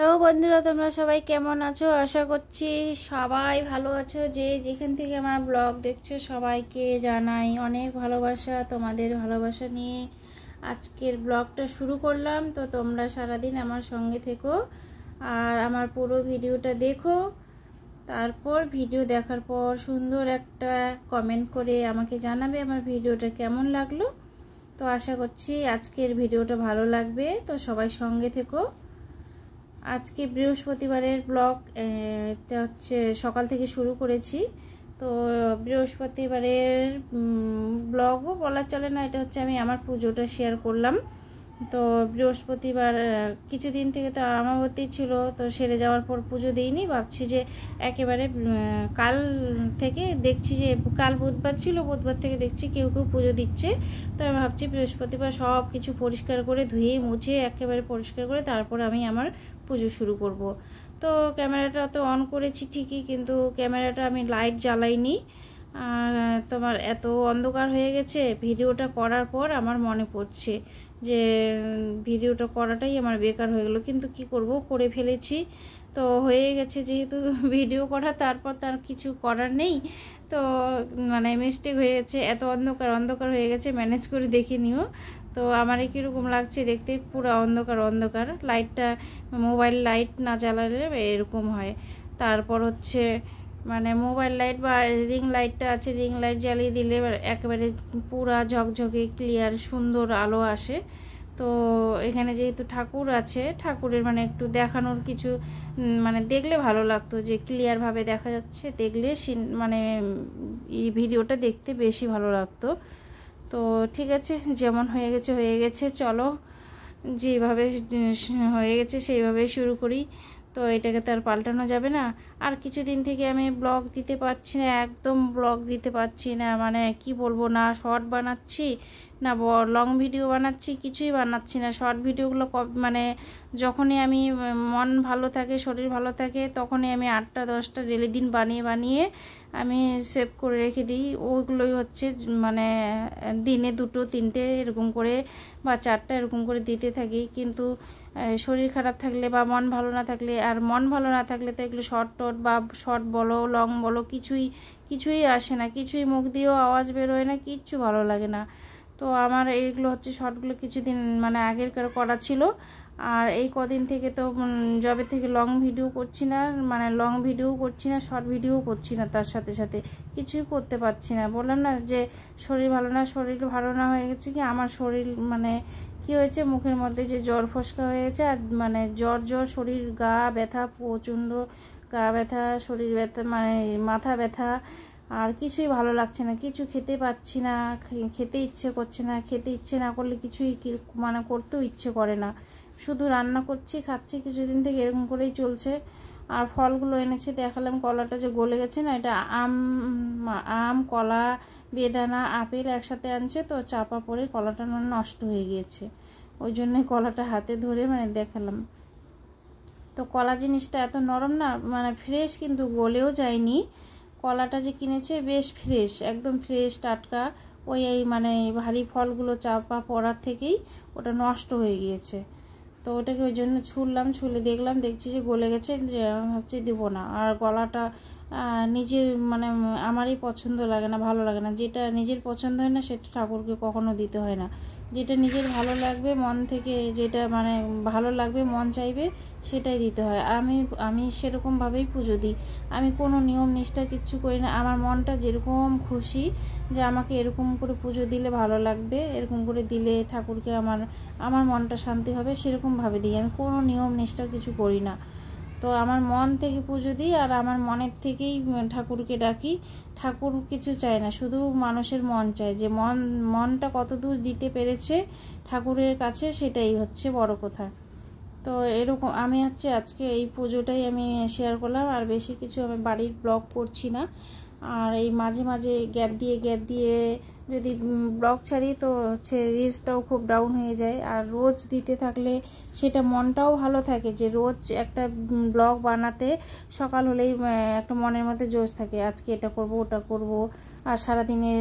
Hello বন্ধুরা, তোমরা সবাই কেমন আছো? আশা করছি সবাই ভালো আছো। যে যেখান থেকে আমার ব্লগ দেখছো সবাইকে জানাই অনেক ভালোবাসা। তোমাদের ভালোবাসা নিয়ে আজকের ব্লগটা শুরু করলাম। তো তোমরা সারাদিন আমার সঙ্গে থেকো আর আমার পুরো ভিডিওটা দেখো। তারপর ভিডিও দেখার পর সুন্দর একটা কমেন্ট করে আমাকে জানাবে আমার ভিডিওটা কেমন লাগলো। তো আশা করছি আজকের ভিডিওটা ভালো লাগবে। তো সবাই সঙ্গে থেকো। আজকে বৃহস্পতিবারের ব্লগ এটা হচ্ছে সকাল থেকে শুরু করেছি। তো বৃহস্পতিবারের ব্লগও বলা চলে না, এটা হচ্ছে আমি আমার পুজোটা শেয়ার করলাম। তো বৃহস্পতিবার কিছুদিন থেকে তো আমাবতী ছিল, তো সেরে যাওয়ার পর পুজো দিইনি। ভাবছি যে একেবারে কাল থেকে দেখছি যে কাল বুধবার ছিল, বুধবার থেকে দেখছি কেউ কেউ পুজো দিচ্ছে। তো আমি ভাবছি বৃহস্পতিবার সব কিছু পরিষ্কার করে ধুয়ে মুছে একেবারে পরিষ্কার করে তারপর আমি আমার পুজো শুরু করব। তো ক্যামেরাটা তো অন করেছি ঠিকই, কিন্তু ক্যামেরাটা আমি লাইট জ্বালাইনি। তোমার এত অন্ধকার হয়ে গেছে, ভিডিওটা করার পর আমার মনে পড়ছে যে ভিডিওটা করাটাই আমার বেকার হয়ে গেল। কিন্তু কি করব, করে ফেলেছি। তো হয়ে গেছে যেহেতু ভিডিও করা, তারপর তার কিছু করার নেই। তো মানে মিস্টেক হয়ে গেছে, এত অন্ধকার হয়ে গেছে, ম্যানেজ করে দেখে নিও। তো আমার কীরকম লাগছে দেখতে, পুরো অন্ধকার। লাইটটা মোবাইল লাইট না জ্বালালে এরকম হয়। তারপর হচ্ছে মানে মোবাইল লাইট বা রিং লাইটটা আছে, রিং লাইট জ্বালিয়ে দিলে একেবারে পুরা ঝকঝকে ক্লিয়ার সুন্দর আলো আসে। তো এখানে যেহেতু ঠাকুর আছে, ঠাকুরের মানে একটু দেখানোর কিছু মানে দেখলে ভালো লাগতো, যে ক্লিয়ারভাবে দেখা যাচ্ছে, দেখলে মানে এই ভিডিওটা দেখতে বেশি ভালো লাগতো। তো ঠিক আছে, যেমন হয়ে গেছে, চলো যেভাবে হয়ে গেছে সেইভাবেই শুরু করি। তো এটাকে তো আর পাল্টানো যাবে না। আর কিছুদিন থেকে আমি ব্লগ দিতে পারছি না, একদম ব্লগ দিতে পারছি না। মানে কি বলবো, না শর্ট বানাচ্ছি না লং ভিডিও বানাচ্ছি, কিছুই বানাচ্ছি না। শর্ট ভিডিওগুলো মানে যখনই আমি মন ভালো থাকে, শরীর ভালো থাকে, তখনই আমি 8টা 10টা ডেলি দিন বানিয়ে আমি সেভ করে রেখে দিই। ওইগুলোই হচ্ছে মানে দিনে 2টো 3টে এরকম করে বা 4টা এরকম করে দিতে থাকি। কিন্তু শরীর খারাপ থাকলে বা মন ভালো না থাকলে, আর মন ভালো না থাকলে তো এগুলো শর্ট বা শর্ট বলো লং বলো কিছুই আসে না, কিছুই মুখ দিয়েও আওয়াজ বেরোয় না, কিচ্ছু ভালো লাগে না। তো আমার এইগুলো হচ্ছে শর্টগুলো কিছুদিন মানে আগেরকার করা ছিল। আর এই কদিন থেকে তো জবে থেকে লং ভিডিও করছি না, মানে লং ভিডিও করছি না, শর্ট ভিডিও করছি না, তার সাথে সাথে কিছুই করতে পারছি না। বললাম না যে শরীর ভালো না হয়ে গেছে। কি আমার শরীর মানে কি হয়েছে, মুখের মধ্যে যে জ্বর ফসকা হয়ে গেছে, আর মানে জ্বর শরীর গা ব্যথা, প্রচণ্ড গা ব্যথা, শরীর ব্যথা, মানে মাথা ব্যথা, আর কিছুই ভালো লাগছে না, কিছু খেতে পাচ্ছি না, খেতে ইচ্ছে করছে না, খেতে ইচ্ছে না করলে কিছুই মানে করতেও ইচ্ছে করে না, শুধু রান্না করছি খাচ্ছি। কিছুদিন থেকে এরকম করেই চলছে। আর ফলগুলো এনেছে দেখালাম, কলাটা যে গলে গেছে না, এটা আম কলা বেদানা আপেল একসাথে আনছে, তো চাপা পড়ে কলাটা নষ্ট হয়ে গিয়েছে। ওই জন্য কলাটা হাতে ধরে মানে দেখালাম। তো কলা জিনিসটা এত নরম না, মানে ফ্রেশ, কিন্তু গলেও যায়নি। কলাটা যে কিনেছে বেশ ফ্রেশ, একদম ফ্রেশ টাটকা। ওই মানে ভারী ফলগুলো চাপা পড়ার থেকেই ওটা নষ্ট হয়ে গিয়েছে। তো ওটাকে ওই জন্য ছুলে দেখছি যে গলে গেছে, যে ভাবছি দেবো না। আর গলাটা নিজের মানে আমারই পছন্দ লাগে না, ভালো লাগে না। যেটা নিজের পছন্দ হয় না সেটা ঠাকুরকে কখনো দিতে হয় না। যেটা নিজের ভালো লাগবে মন থেকে, যেটা মানে ভালো লাগবে মন চাইবে সেটাই দিতে হয়। আমি সেরকমভাবেই পুজো দিই। আমি কোনো নিয়ম নিষ্ঠা কিচ্ছু করি না। আমার মনটা যেরকম খুশি যে আমাকে এরকম করে পুজো দিলে ভালো লাগবে, এরকম করে দিলে ঠাকুরকে আমার মনটা শান্তি হবে, সেরকমভাবে দিই। আমি কোনো নিয়ম নিষ্ঠা কিছু করি না। তো আমার মন থেকে পুজো দিই, আর আমার মনের থেকেই ঠাকুরকে ডাকি। ঠাকুর কিছু চায় না, শুধু মানুষের মন চায়, যে মনটা কত দূর দিতে পেরেছে ঠাকুরের কাছে, সেটাই হচ্ছে বড় কথা। তো এরকম আমি হচ্ছে আজকে এই পুজোটাই আমি শেয়ার করলাম। আর বেশি কিছু আমি বাড়ির ব্লগ করছি না। আর এই মাঝে মাঝে গ্যাপ দিয়ে যদি ব্লগ ছাড়ি তো হচ্ছে রিচটাও খুব ডাউন হয়ে যায়। আর রোজ দিতে থাকলে সেটা মনটাও ভালো থাকে, যে রোজ একটা ব্লগ বানাতে সকাল হলেই একটা মনের মধ্যে জোশ থাকে, আজকে এটা করব ওটা করব। আর সারাদিনে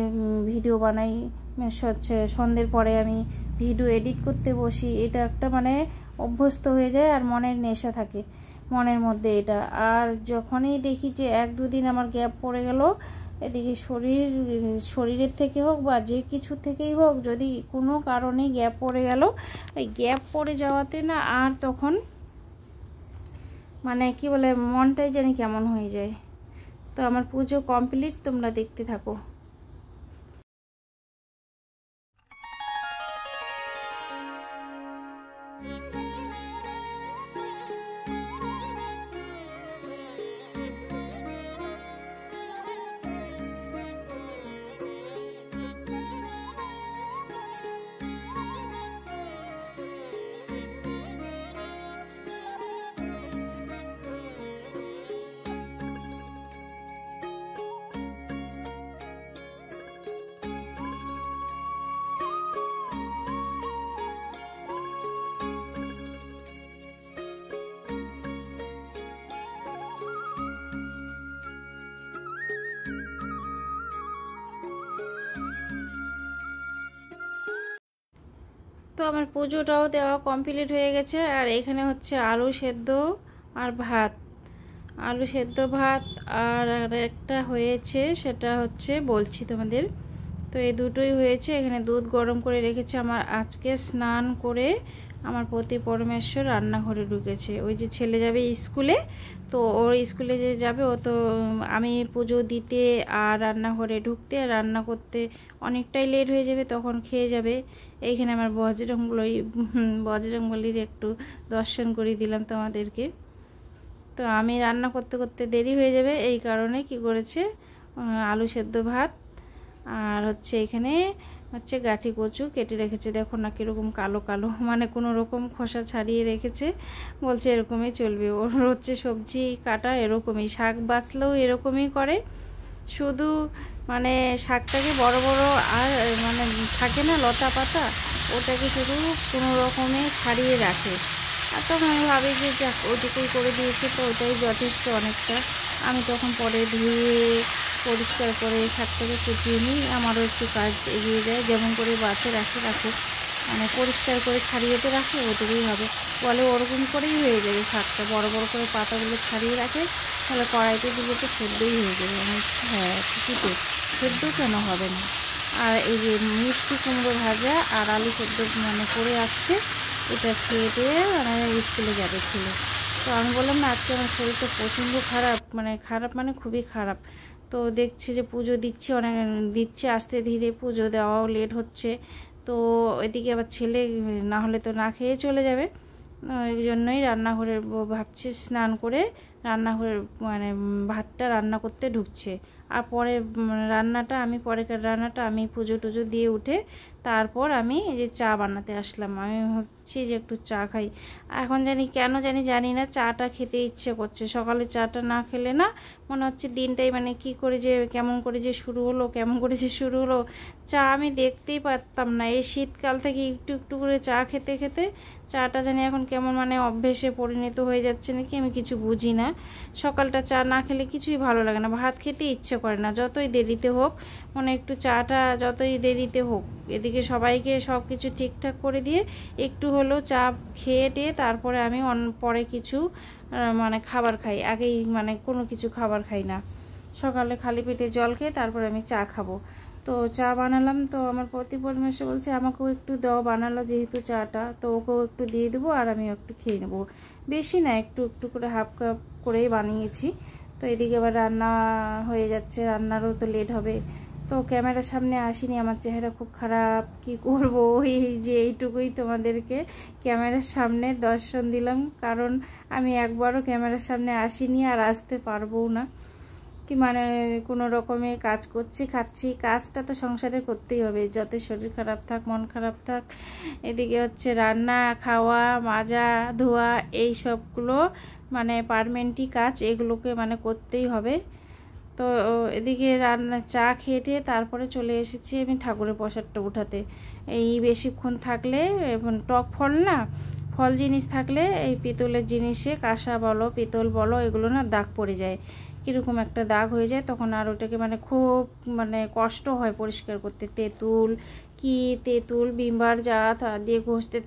ভিডিও বানাই, হচ্ছে সন্ধ্যের পরে আমি ভিডিও এডিট করতে বসি। এটা একটা মানে অভ্যস্ত হয়ে যায় আর মনের নেশা থাকে মনের মধ্যে এটা। আর যখনই দেখি যে 1-2 দিন আমার গ্যাপ পড়ে গেল, এদিকে শরীরের থেকে হোক বা যে কিছু থেকেই হোক, যদি কোনো কারণে গ্যাপ পড়ে গেল, ওই গ্যাপ পড়ে যাওয়াতে না আর তখন মানে কি বলে মনটাই জানি কেমন হয়ে যায়। তো আমার পুজো কমপ্লিট, তোমরা দেখতে থাকো। তো আমার পুজোটাও দেওয়া কমপ্লিট হয়ে গেছে। আর এখানে হচ্ছে আলু সেদ্ধ আর ভাত, আলু সেদ্ধ ভাত, আর একটা হয়েছে সেটা হচ্ছে বলছি তোমাদের। তো এই দুটোই হয়েছে। এখানে দুধ গরম করে রেখেছে। আমার আজকে স্নান করে আমার পতি পরমেশ্বর রান্নাঘরে ঢুকেছে। ওই যে ছেলে যাবে স্কুলে, তো ওর স্কুলে যে যাবে, ও তো আমি পুজো দিতে আর রান্নাঘরে ঢুকতে আর রান্না করতে অনেকটাই লেট হয়ে যাবে, তখন খেয়ে যাবে। এইখানে আমার বজরংবলীর একটু দর্শন করে দিলাম তোমাদেরকে। তো আমি রান্না করতে করতে দেরি হয়ে যাবে, এই কারণে কি করেছে, আলু সেদ্ধ ভাত আর হচ্ছে এখানে হচ্ছে গাঠি কচু কেটে রেখেছে। দেখো না কীরকম কালো কালো, মানে কোনো রকম খোসা ছাড়িয়ে রেখেছে। বলছে এরকমই চলবে, ওর হচ্ছে সবজি কাটা এরকমই, শাক বাছলেও এরকমই করে। শুধু মানে শাকটাকে বড় বড় আর মানে থাকে না লতা পাতা, ওটাকে শুধু কোনো রকমে ছাড়িয়ে রাখে। আর তখন আমি ভাবি যে যাক ওইটুকুই করে দিয়েছে, তো ওটাই যথেষ্ট অনেকটা। আমি তখন পরে ধুয়ে পরিষ্কার করে শাকটাকে কুচিয়ে নিই, আমারও একটু কাজ এগিয়ে যায়। যেমন করে বাচ্চা রাখে মানে পরিষ্কার করে ছাড়িয়েতে রাখে, ওটুকুই হবে। বলে ওরকম করেই হয়ে যাবে শাকটা, বড় বড় করে পাতাগুলো ছাড়িয়ে রাখে, তাহলে কড়াইতে দিলে তো সেদ্ধই হয়ে যাবে। আমি হ্যাঁ ঠিকই তো, সেদ্ধ কেন হবে না। আর এই যে মিষ্টি কুমড়ো ভাজা আর আলু সেদ্ধ মানে করে আসছে, এটা খেয়ে দিয়ে মানে স্কুলে যাবে ছিল। তো আমি বললাম না আজকে আমার শরীরটা প্রচণ্ড খারাপ, মানে খুবই খারাপ। তো দেখছি যে পুজো দিচ্ছে আস্তে ধীরে, পুজো দেওয়াও লেট হচ্ছে। তো এদিকে আবার ছেলে না হলে তো না খেয়ে চলে যাবে, এই জন্যই রান্নাঘরে ভাবছি স্নান করে রান্নাঘরে মানে ভাতটা রান্না করতে ঢুকছে। আর পরে পরেকার রান্নাটা আমি পুজো টুজো দিয়ে উঠে তারপর আমি এই যে চা বানাতে আসলাম। আমি ভাবছি যে একটু চা খাই। এখন জানি না চাটা খেতে ইচ্ছে করছে। সকালে চাটা না খেলে না মনে হচ্ছে দিনটাই মানে কেমন করে যে শুরু হলো। চা আমি দেখতেই পারতাম না, এই শীতকাল থেকে একটু একটু করে চা খেতে খেতে চাটা জানি এখন কেমন মানে অভ্যেসে পরিণত হয়ে যাচ্ছে নাকি, আমি কিছু বুঝি না। সকালটা চা না খেলে কিছুই ভালো লাগে না, ভাত খেতে ইচ্ছে করে না, যতই দেরিতে হোক। একটু চাটা যতই দেরিতে হোক, এদিকে সবাইকে সব কিছু ঠিকঠাক করে দিয়ে একটু হলেও চা খেয়ে টেয়ে তারপরে আমি পরে কিছু মানে খাবার খাই। আগেই মানে কোনো কিছু খাবার খাই না, সকালে খালি পেটে জল খেয়ে তারপরে আমি চা খাবো। তো চা বানালাম, তো আমার পতি পরমেশ্বর বলছে আমাকেও একটু দাও, বানালো যেহেতু চাটা, তো ওকেও একটু দিয়ে দেবো আর আমিও একটু খেয়ে নেবো। বেশি না, একটু একটু করে হাফ কাপ করেই বানিয়েছি। তো এদিকে আবার রান্না হয়ে যাচ্ছে, রান্নারও তো লেট হবে। তো ক্যামেরার সামনে আসিনি, আমার চেহারা খুব খারাপ, কি করব, এই যে এইটুকুই তোমাদেরকে ক্যামেরার সামনে দর্শন দিলাম, কারণ আমি একবারও ক্যামেরার সামনে আসিনি আর আসতে পারবও না। কি মানে কোনো রকমে কাজ করছি, খাচ্ছি, কাজটা তো সংসারে করতেই হবে, যত শরীর খারাপ থাক মন খারাপ থাক। এদিকে হচ্ছে রান্না খাওয়া মাজা ধোয়া এই সবগুলো মানে পারমেন্টই কাজ, এগুলোকে মানে করতেই হবে। তো এদিকে চা খেয়ে তারপরে চলে এসেছি আমি ঠাকুরের প্রসাদটা উঠাতে। এই বেশিক্ষণ থাকলে টক ফল জিনিস থাকলে এই পিতলের জিনিসে, কাঁসা বলো পিতল বলো, এগুলো না দাগ পড়ে যায়, কীরকম একটা দাগ হয়ে যায়, তখন আর ওটাকে মানে খুব কষ্ট হয় পরিষ্কার করতে। তেঁতুল কি তেঁতুল ভিমবার যা দিয়ে ঘষতে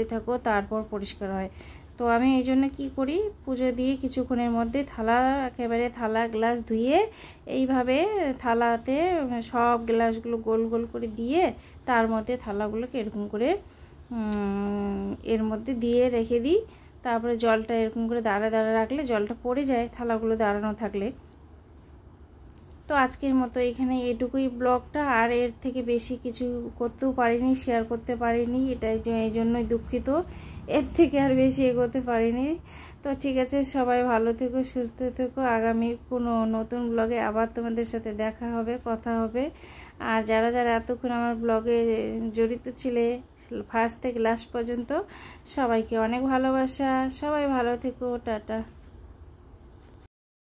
থাকো তারপর পরিষ্কার হয়। তো আমি এই জন্য কী করি, পুজো দিয়ে কিছুক্ষণের মধ্যে একেবারে থালা গ্লাস ধুয়ে এইভাবে থালাতে সব গ্লাসগুলো গোল গোল করে দিয়ে তার মধ্যে থালাগুলোকে এরকম করে এর মধ্যে দিয়ে রেখে দিই। তারপরে জলটা এরকম করে দাঁড়া রাখলে জলটা পড়ে যায় থালাগুলো দাঁড়ানো থাকলে। তো আজকের মতো এখানে এটুকুই ব্লগটা, আর এর থেকে বেশি কিছু করতেও পারিনি, শেয়ার করতে পারিনি, এই জন্যই দুঃখিত। এর থেকে আর বেশি এগোতে পারিনি। তো ঠিক আছে, সবাই ভালো থেকো, সুস্থ থেকো। আগামী কোনো নতুন ব্লগে আবার তোমাদের সাথে দেখা হবে, কথা হবে। আর যারা যারা এতক্ষণ আমার ব্লগে জড়িত ছিলে ফার্স্ট থেকে লাস্ট পর্যন্ত, সবাইকে অনেক ভালোবাসা। সবাই ভালো থেকো, টাটা।